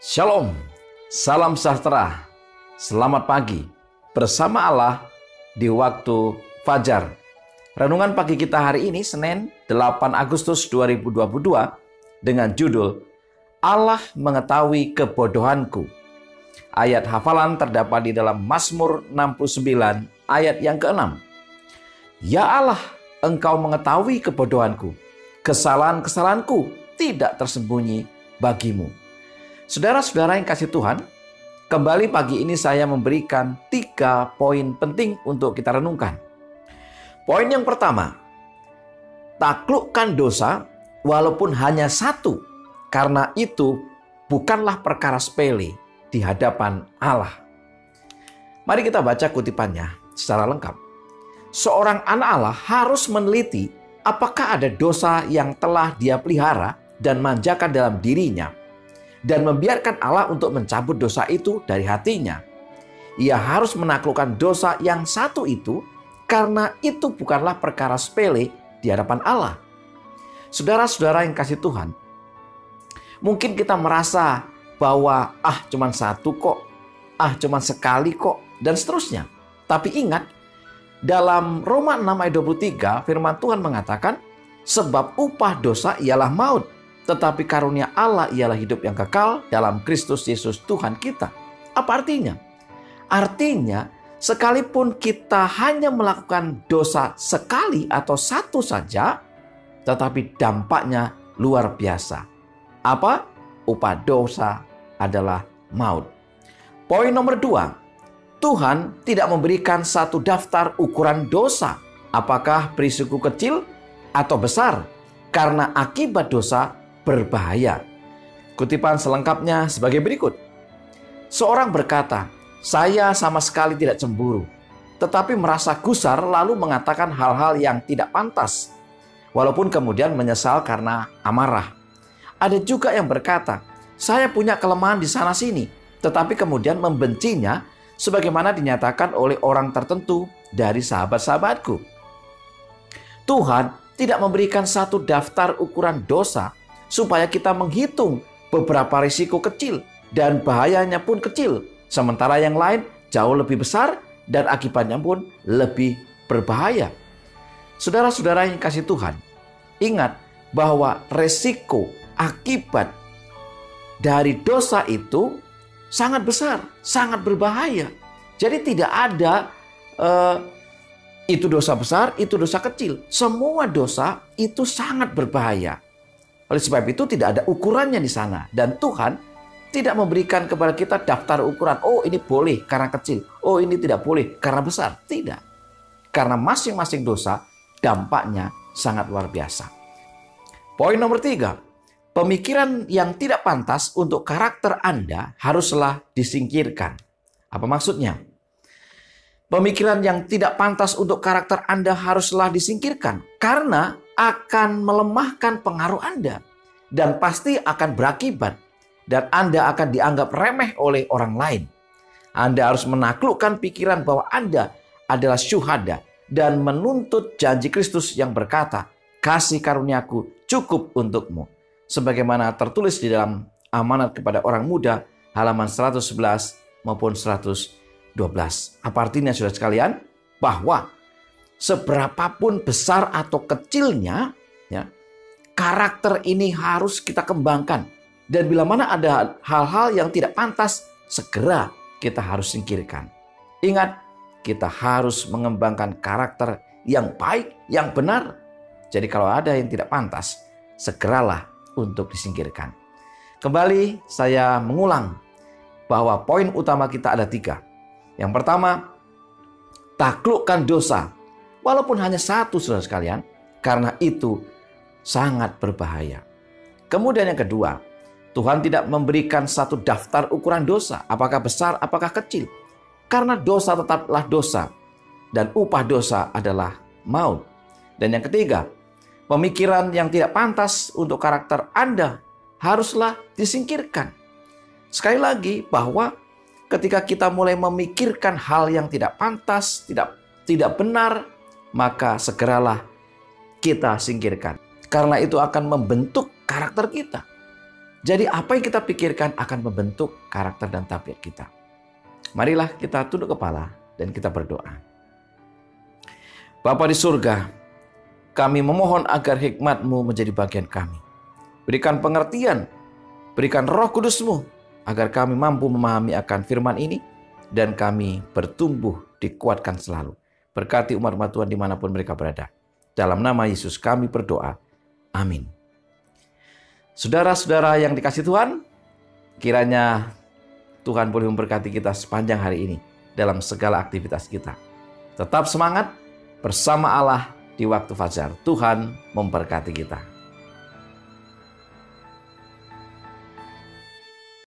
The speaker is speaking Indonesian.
Shalom, salam sejahtera, selamat pagi bersama Allah di waktu Fajar. Renungan pagi kita hari ini Senin 8 Agustus 2022 dengan judul Allah mengetahui kebodohanku. Ayat hafalan terdapat di dalam Mazmur 69 ayat yang ke-6. Ya Allah, Engkau mengetahui kebodohanku, kesalahan-kesalahanku tidak tersembunyi bagimu. Saudara-saudara yang kasih Tuhan, kembali pagi ini saya memberikan 3 poin penting untuk kita renungkan. Poin yang pertama, taklukkan dosa walaupun hanya satu, karena itu bukanlah perkara sepele di hadapan Allah. Mari kita baca kutipannya secara lengkap. Seorang anak Allah harus meneliti apakah ada dosa yang telah dia pelihara dan manjakan dalam dirinya, dan membiarkan Allah untuk mencabut dosa itu dari hatinya. Ia harus menaklukkan dosa yang satu itu, karena itu bukanlah perkara sepele di hadapan Allah. Saudara-saudara yang kasih Tuhan, mungkin kita merasa bahwa cuman satu kok, cuman sekali kok, dan seterusnya. Tapi ingat, dalam Roma 6 ayat 23 firman Tuhan mengatakan, sebab upah dosa ialah maut, tetapi karunia Allah ialah hidup yang kekal dalam Kristus Yesus Tuhan kita. Apa artinya? Artinya, sekalipun kita hanya melakukan dosa sekali atau satu saja, tetapi dampaknya luar biasa. Apa? Upah dosa adalah maut. Poin nomor 2, Tuhan tidak memberikan satu daftar ukuran dosa, apakah berisiku kecil atau besar, karena akibat dosa berbahaya. Kutipan selengkapnya sebagai berikut. Seorang berkata, saya sama sekali tidak cemburu, tetapi merasa gusar lalu mengatakan hal-hal yang tidak pantas, walaupun kemudian menyesal karena amarah. Ada juga yang berkata, saya punya kelemahan di sana-sini, tetapi kemudian membencinya sebagaimana dinyatakan oleh orang tertentu dari sahabat-sahabatku. Tuhan tidak memberikan satu daftar ukuran dosa supaya kita menghitung beberapa risiko kecil dan bahayanya pun kecil, sementara yang lain jauh lebih besar dan akibatnya pun lebih berbahaya. Saudara-saudara yang kasih Tuhan, ingat bahwa risiko akibat dari dosa itu sangat besar, sangat berbahaya. Jadi tidak ada itu dosa besar, itu dosa kecil. Semua dosa itu sangat berbahaya. Oleh sebab itu tidak ada ukurannya di sana. Dan Tuhan tidak memberikan kepada kita daftar ukuran. Oh, ini boleh karena kecil. Oh, ini tidak boleh karena besar. Tidak. Karena masing-masing dosa dampaknya sangat luar biasa. Poin nomor 3. Pemikiran yang tidak pantas untuk karakter Anda haruslah disingkirkan. Apa maksudnya? Pemikiran yang tidak pantas untuk karakter Anda haruslah disingkirkan. Karena akan melemahkan pengaruh Anda. Dan pasti akan berakibat. Dan Anda akan dianggap remeh oleh orang lain. Anda harus menaklukkan pikiran bahwa Anda adalah syuhada. Dan menuntut janji Kristus yang berkata, kasih karuniaku cukup untukmu. Sebagaimana tertulis di dalam amanat kepada orang muda halaman 111 maupun 112. Apa artinya saudara sekalian? Bahwa seberapapun besar atau kecilnya, karakter ini harus kita kembangkan. Dan bila mana ada hal-hal yang tidak pantas, segera kita harus singkirkan. Ingat, kita harus mengembangkan karakter yang baik, yang benar. Jadi kalau ada yang tidak pantas, segeralah untuk disingkirkan. Kembali saya mengulang bahwa poin utama kita ada 3. Yang pertama, taklukkan dosa walaupun hanya satu, saudara sekalian, karena itu sangat berbahaya. Kemudian yang kedua, Tuhan tidak memberikan satu daftar ukuran dosa, apakah besar, apakah kecil. Karena dosa tetaplah dosa, dan upah dosa adalah maut. Dan yang ketiga, pemikiran yang tidak pantas untuk karakter Anda haruslah disingkirkan. Sekali lagi bahwa ketika kita mulai memikirkan hal yang tidak pantas, tidak benar, maka segeralah kita singkirkan. Karena itu akan membentuk karakter kita. Jadi apa yang kita pikirkan akan membentuk karakter dan tabiat kita. Marilah kita tunduk kepala dan kita berdoa. Bapa di surga, kami memohon agar hikmat-Mu menjadi bagian kami. Berikan pengertian, berikan Roh Kudus-Mu, agar kami mampu memahami akan firman ini, dan kami bertumbuh, dikuatkan selalu. Berkati umat-umat Tuhan dimanapun mereka berada. Dalam nama Yesus kami berdoa. Amin. Saudara-saudara yang dikasihi Tuhan, kiranya Tuhan boleh memberkati kita sepanjang hari ini dalam segala aktivitas kita. Tetap semangat bersama Allah di waktu fajar. Tuhan memberkati kita.